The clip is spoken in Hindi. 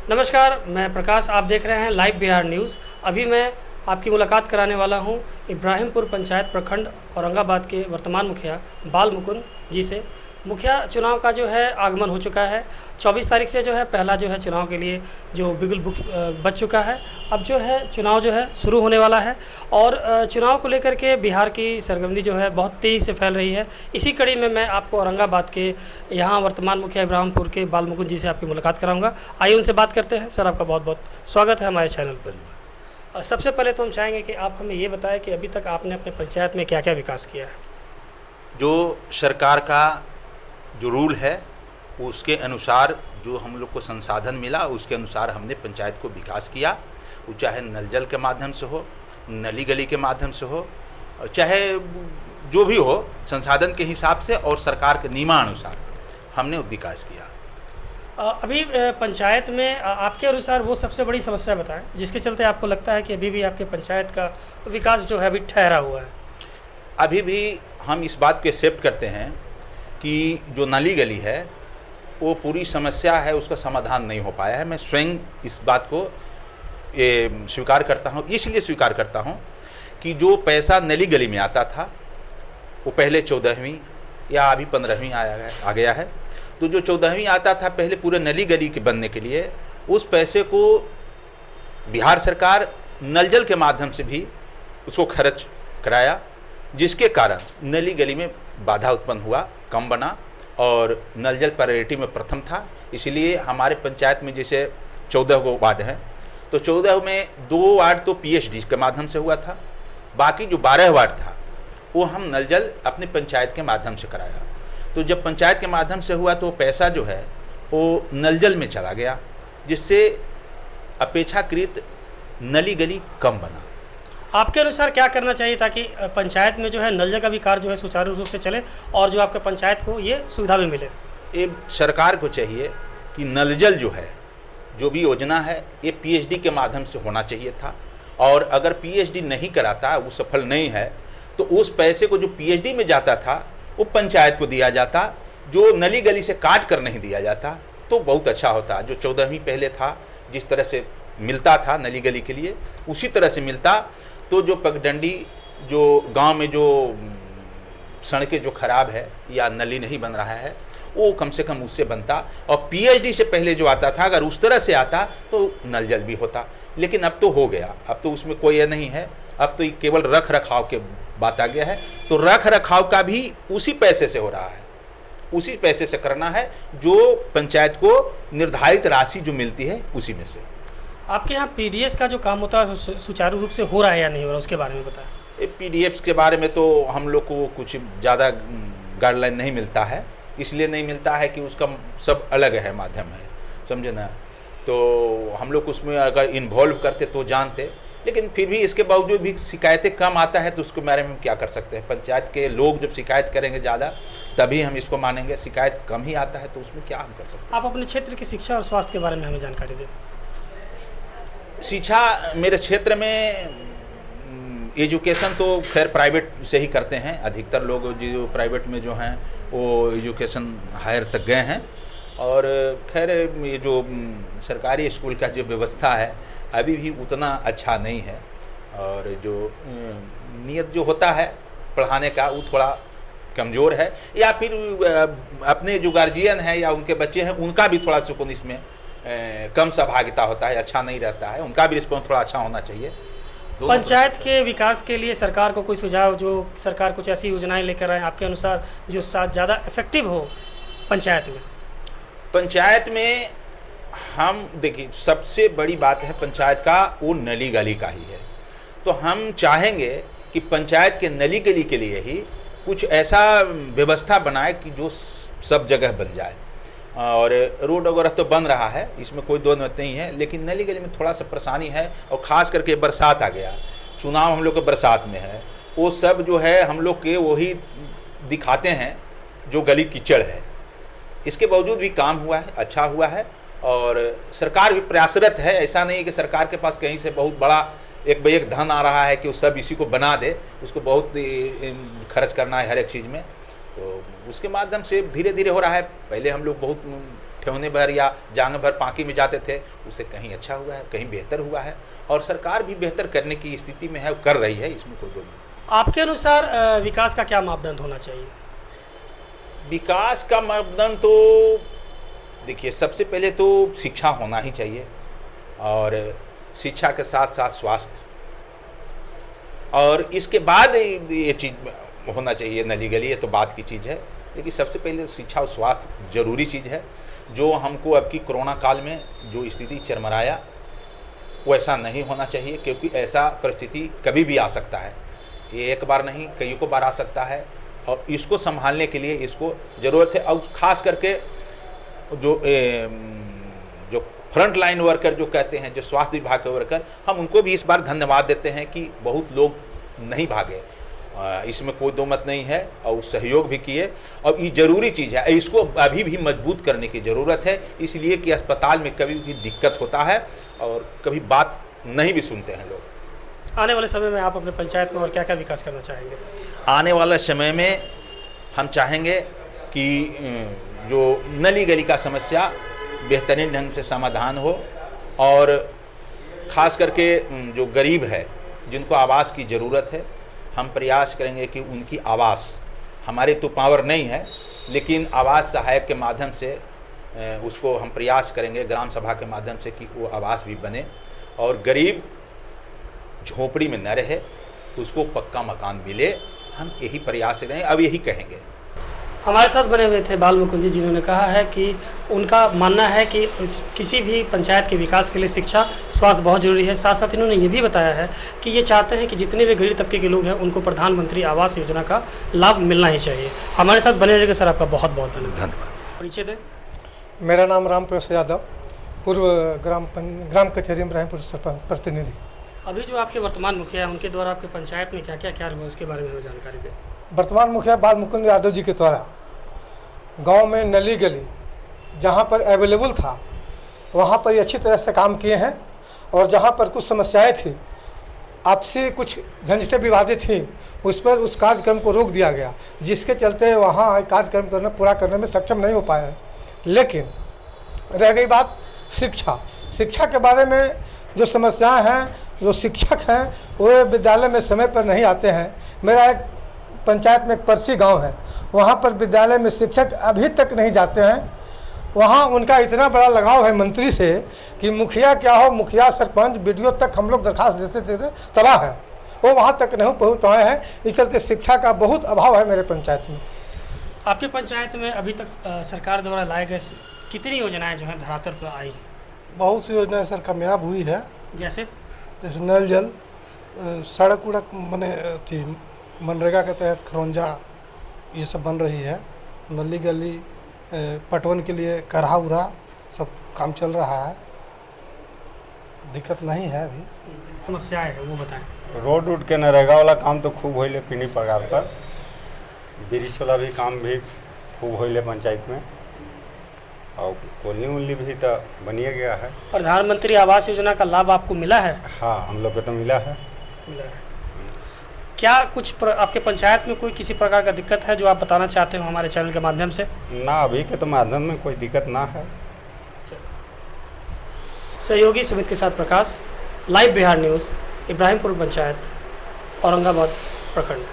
नमस्कार, मैं प्रकाश। आप देख रहे हैं लाइव बिहार न्यूज़। अभी मैं आपकी मुलाकात कराने वाला हूं इब्राहिमपुर पंचायत प्रखंड औरंगाबाद के वर्तमान मुखिया बाल मुकुंद जी से। मुखिया चुनाव का जो है आगमन हो चुका है। 24 तारीख से जो है पहला जो है चुनाव के लिए जो बिगुल बुक बच चुका है। अब जो है चुनाव जो है शुरू होने वाला है और चुनाव को लेकर के बिहार की सरगर्मी जो है बहुत तेज़ी से फैल रही है। इसी कड़ी में मैं आपको औरंगाबाद के यहाँ वर्तमान मुखिया इब्राहिमपुर के बाल मुकुंद जी से आपकी मुलाकात कराऊंगा। आइए उनसे बात करते हैं। सर, आपका बहुत बहुत स्वागत है हमारे चैनल पर। सबसे पहले तो हम चाहेंगे कि आप हमें ये बताएं कि अभी तक आपने अपने पंचायत में क्या क्या विकास किया है। जो सरकार का जो रूल है उसके अनुसार जो हम लोग को संसाधन मिला उसके अनुसार हमने पंचायत को विकास किया। वो चाहे नल जल के माध्यम से हो, नली गली के माध्यम से हो, चाहे जो भी हो, संसाधन के हिसाब से और सरकार के नियमानुसार हमने विकास किया। अभी पंचायत में आपके अनुसार वो सबसे बड़ी समस्या बताएं जिसके चलते आपको लगता है कि अभी भी आपके पंचायत का विकास जो है अभी ठहरा हुआ है। अभी भी हम इस बात को एक्सेप्ट करते हैं कि जो नाली गली है वो पूरी समस्या है, उसका समाधान नहीं हो पाया है। मैं स्वयं इस बात को स्वीकार करता हूँ। इसलिए स्वीकार करता हूँ कि जो पैसा नली गली में आता था वो पहले 14वीं या अभी 15वीं आ गया है। तो जो 14वीं आता था पहले पूरे नली गली के बनने के लिए, उस पैसे को बिहार सरकार नल जल के माध्यम से भी उसको खर्च कराया, जिसके कारण नली गली में बाधा उत्पन्न हुआ, कम बना और नल जल प्रायोरिटी में प्रथम था। इसलिए हमारे पंचायत में जैसे 14 गो वार्ड हैं तो 14 में 2 वार्ड तो पीएचडी के माध्यम से हुआ था, बाकी जो 12 वार्ड था वो हम नल जल अपने पंचायत के माध्यम से कराया। तो जब पंचायत के माध्यम से हुआ तो पैसा जो है वो नल जल में चला गया, जिससे अपेक्षाकृत नली गली कम बना। आपके अनुसार क्या करना चाहिए ताकि पंचायत में जो है नल जल का भी कार्य जो है सुचारू रूप से चले और जो आपके पंचायत को ये सुविधा भी मिले? ये सरकार को चाहिए कि नल जल जो है, जो भी योजना है, ये पीएचडी के माध्यम से होना चाहिए था। और अगर पीएचडी नहीं कराता, वो सफल नहीं है, तो उस पैसे को जो पीएचडी में जाता था वो पंचायत को दिया जाता, जो नली गली से काट कर नहीं दिया जाता, तो बहुत अच्छा होता। जो 14वीं पहले था, जिस तरह से मिलता था नली गली के लिए, उसी तरह से मिलता, तो जो पगडंडी, जो गांव में जो सड़कें जो खराब है या नली नहीं बन रहा है, वो कम से कम उससे बनता। और पीएचडी से पहले जो आता था, अगर उस तरह से आता तो नल जल भी होता। लेकिन अब तो हो गया, अब तो उसमें कोई नहीं है, अब तो केवल रख रखाव के बात आ गया है। तो रख रखाव का भी उसी पैसे से हो रहा है, उसी पैसे से करना है जो पंचायत को निर्धारित राशि जो मिलती है उसी में से। आपके यहाँ पीडीएस का जो काम होता है सुचारू रूप से हो रहा है या नहीं हो रहा, उसके बारे में बताएं। पीडीएफ के बारे में तो हम लोग को कुछ ज़्यादा गाइडलाइन नहीं मिलता है, इसलिए नहीं मिलता है कि उसका सब अलग है, माध्यम है, समझे ना। तो हम लोग उसमें अगर इन्वॉल्व करते तो जानते, लेकिन फिर भी इसके बावजूद भी शिकायतें कम आता है तो उसके बारे में हम क्या कर सकते हैं। पंचायत के लोग जब शिकायत करेंगे ज़्यादा तभी हम इसको मानेंगे। शिकायत कम ही आता है तो उसमें क्या हम कर सकते हैं। आप अपने क्षेत्र की शिक्षा और स्वास्थ्य के बारे में हमें जानकारी दें। शिक्षा मेरे क्षेत्र में एजुकेशन तो खैर प्राइवेट से ही करते हैं। अधिकतर लोग जो प्राइवेट में जो हैं वो एजुकेशन हायर तक गए हैं। और खैर ये जो सरकारी स्कूल का जो व्यवस्था है अभी भी उतना अच्छा नहीं है। और जो नियत जो होता है पढ़ाने का वो थोड़ा कमज़ोर है, या फिर अपने जो गार्जियन हैं या उनके बच्चे हैं उनका भी थोड़ा सुकून इसमें कम सहभागिता होता है, अच्छा नहीं रहता है। उनका भी रिस्पॉन्स थोड़ा अच्छा होना चाहिए। पंचायत के विकास के लिए सरकार को कोई सुझाव, जो सरकार कुछ ऐसी योजनाएं लेकर आए आपके अनुसार जो ज़्यादा इफेक्टिव हो पंचायत में? पंचायत में हम देखिए, सबसे बड़ी बात है पंचायत का वो नली गली का ही है। तो हम चाहेंगे कि पंचायत के नली गली के लिए ही कुछ ऐसा व्यवस्था बनाए कि जो सब जगह बन जाए। और रोड वगैरह तो बन रहा है, इसमें कोई दो मत नहीं है, लेकिन नली गली में थोड़ा सा परेशानी है। और ख़ास करके बरसात आ गया, चुनाव हम लोग के बरसात में है, वो सब जो है हम लोग के वही दिखाते हैं जो गली कीचड़ है। इसके बावजूद भी काम हुआ है, अच्छा हुआ है। और सरकार भी प्रयासरत है। ऐसा नहीं है कि सरकार के पास कहीं से बहुत बड़ा एक धन आ रहा है कि वो सब इसी को बना दे, उसको बहुत खर्च करना है हर एक चीज़ में। तो उसके माध्यम से धीरे धीरे हो रहा है। पहले हम लोग बहुत ठेवने भर या जांग भर पाकी में जाते थे, उसे कहीं अच्छा हुआ है, कहीं बेहतर हुआ है, और सरकार भी बेहतर करने की स्थिति में है, कर रही है, इसमें कोई दो नहीं। आपके अनुसार विकास का क्या मापदंड होना चाहिए? विकास का मापदंड तो देखिए, सबसे पहले तो शिक्षा होना ही चाहिए, और शिक्षा के साथ साथ स्वास्थ्य, और इसके बाद ये चीज़ होना चाहिए। नली गली ये तो बात की चीज़ है, लेकिन सबसे पहले शिक्षा और स्वास्थ्य जरूरी चीज़ है। जो हमको अब की कोरोना काल में जो स्थिति चरमराया, वैसा नहीं होना चाहिए, क्योंकि ऐसा परिस्थिति कभी भी आ सकता है। ये एक बार नहीं, कई को बार आ सकता है, और इसको संभालने के लिए इसको ज़रूरत है। और ख़ास करके जो फ्रंट लाइन वर्कर जो कहते हैं, जो स्वास्थ्य विभाग के वर्कर, हम उनको भी इस बार धन्यवाद देते हैं कि बहुत लोग नहीं भागे, इसमें कोई दो मत नहीं है, और सहयोग भी किए, और ये ज़रूरी चीज़ है। इसको अभी भी मजबूत करने की ज़रूरत है, इसलिए कि अस्पताल में कभी भी दिक्कत होता है और कभी बात नहीं भी सुनते हैं लोग। आने वाले समय में आप अपने पंचायत में और क्या क्या विकास करना चाहेंगे? आने वाले समय में हम चाहेंगे कि जो नली गली का समस्या बेहतरीन ढंग से समाधान हो, और ख़ास करके जो गरीब है, जिनको आवास की ज़रूरत है, हम प्रयास करेंगे कि उनकी आवास, हमारे तो पावर नहीं है, लेकिन आवास सहायक के माध्यम से उसको हम प्रयास करेंगे, ग्राम सभा के माध्यम से, कि वो आवास भी बने, और गरीब झोपड़ी में न रहे, उसको पक्का मकान मिले। हम यही प्रयास करेंगे, अब यही कहेंगे। हमारे साथ बने हुए थे बाल मुकुंद जी, जिन्होंने कहा है कि उनका मानना है कि किसी भी पंचायत के विकास के लिए शिक्षा, स्वास्थ्य बहुत जरूरी है। साथ साथ इन्होंने ये भी बताया है कि ये चाहते हैं कि जितने भी गरीब तबके के लोग हैं, उनको प्रधानमंत्री आवास योजना का लाभ मिलना ही चाहिए। हमारे साथ बने रहने सर आपका बहुत बहुत धन्यवाद। परिचय दें। मेरा नाम राम प्रसाद यादव, पूर्व ग्राम कचहरी इब्राहिमपुर सरपंच प्रतिनिधि। अभी जो आपके वर्तमान मुखिया हैं, उनके द्वारा आपके पंचायत में क्या क्या कार्य हुआ, उसके बारे में हमें जानकारी दें। वर्तमान मुखिया बाल मुकुंद यादव जी के द्वारा गांव में नली गली जहां पर अवेलेबल था, वहां पर ये अच्छी तरह से काम किए हैं, और जहां पर कुछ समस्याएं थी, आपसी कुछ झंझटें विवादित थी, उस पर उस कार्यक्रम को रोक दिया गया, जिसके चलते वहां कार्यक्रम पूरा करने में सक्षम नहीं हो पाया है। लेकिन रह गई बात शिक्षा के बारे में जो समस्याएं हैं, जो शिक्षक हैं वो विद्यालय में समय पर नहीं आते हैं। मेरा एक पंचायत में एक परसी गांव है, वहाँ पर विद्यालय में शिक्षक अभी तक नहीं जाते हैं। वहाँ उनका इतना बड़ा लगाव है मंत्री से कि मुखिया क्या हो, मुखिया सरपंच बीडीओ तक हम लोग दरखास्त देते देते तबाह है, वो वहाँ तक नहीं पहुँच पाए हैं। इस चलते शिक्षा का बहुत अभाव है मेरे पंचायत में। आपके पंचायत में अभी तक सरकार द्वारा लाए गए कितनी योजनाएँ जो हैं धरातल पर आई हैं? बहुत सी योजनाएं सर कामयाब हुई है, जैसे नल जल, सड़क उड़क बने थी, मनरेगा के तहत खरौंजा ये सब बन रही है, नली गली, पटवन के लिए करहा उरा सब काम चल रहा है, दिक्कत नहीं है। अभी समस्याएं है वो बताएं। रोड के नरेगा वाला काम तो खूब होइले पिनी पगार पर, ब्रिज वाला भी काम भी खूब होइले पंचायत में, और कॉलोनी उल्ली भी तो बनिए गया है। प्रधानमंत्री आवास योजना का लाभ आपको मिला है? हाँ, हम लोग को तो मिला है। क्या कुछ आपके पंचायत में कोई किसी प्रकार का दिक्कत है जो आप बताना चाहते हो हमारे चैनल के माध्यम से? ना, अभी के तो माध्यम में कोई दिक्कत ना है। सहयोगी सुमित के साथ प्रकाश, लाइव बिहार न्यूज़, इब्राहिमपुर पंचायत, औरंगाबाद प्रखंड।